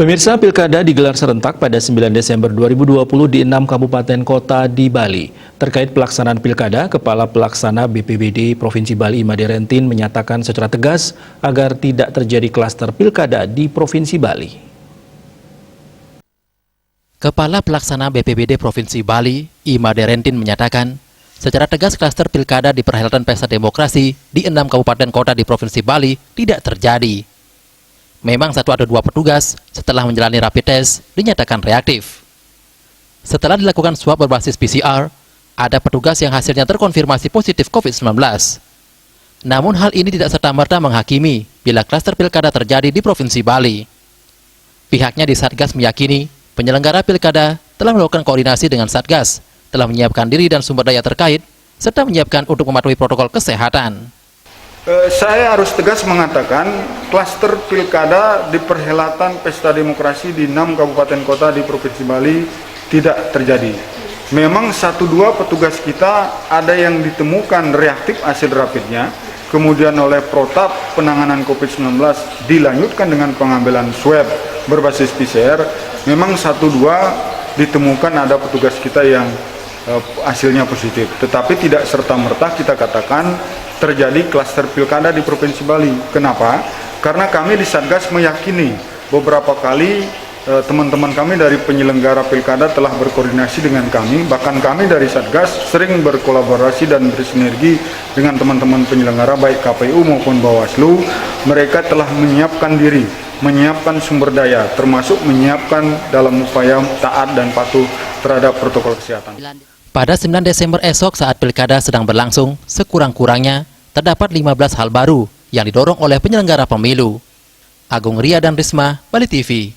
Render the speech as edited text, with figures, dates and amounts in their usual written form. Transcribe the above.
Pemirsa, Pilkada digelar serentak pada 9 Desember 2020 di 6 kabupaten kota di Bali. Terkait pelaksanaan Pilkada, Kepala Pelaksana BPBD Provinsi Bali Imade Rentin menyatakan secara tegas agar tidak terjadi klaster Pilkada di Provinsi Bali. Kepala Pelaksana BPBD Provinsi Bali Imade Rentin menyatakan secara tegas klaster Pilkada di perhelatan Pesta Demokrasi di 6 kabupaten kota di Provinsi Bali tidak terjadi. Memang 1 atau 2 petugas setelah menjalani rapid test dinyatakan reaktif. Setelah dilakukan swab berbasis PCR, ada petugas yang hasilnya terkonfirmasi positif COVID-19. Namun hal ini tidak serta-merta menghakimi bila klaster Pilkada terjadi di Provinsi Bali. Pihaknya di Satgas meyakini penyelenggara Pilkada telah melakukan koordinasi dengan Satgas, telah menyiapkan diri dan sumber daya terkait, serta menyiapkan untuk mematuhi protokol kesehatan. Saya harus tegas mengatakan klaster Pilkada di perhelatan Pesta Demokrasi di 6 kabupaten kota di Provinsi Bali tidak terjadi. Memang 1-2 petugas kita ada yang ditemukan reaktif hasil rapidnya, kemudian oleh Protap penanganan COVID-19 dilanjutkan dengan pengambilan swab berbasis PCR. Memang 1-2 ditemukan ada petugas kita yang hasilnya positif, tetapi tidak serta-merta kita katakan terjadi klaster Pilkada di Provinsi Bali. Kenapa? Karena kami di Satgas meyakini beberapa kali teman-teman kami dari penyelenggara Pilkada telah berkoordinasi dengan kami, bahkan kami dari Satgas sering berkolaborasi dan bersinergi dengan teman-teman penyelenggara baik KPU maupun Bawaslu. Mereka telah menyiapkan diri, menyiapkan sumber daya, termasuk menyiapkan dalam upaya taat dan patuh terhadap protokol kesehatan. Pada 9 Desember esok saat Pilkada sedang berlangsung, sekurang-kurangnya terdapat 15 hal baru yang didorong oleh penyelenggara pemilu. Agung Ria dan Risma, Bali TV.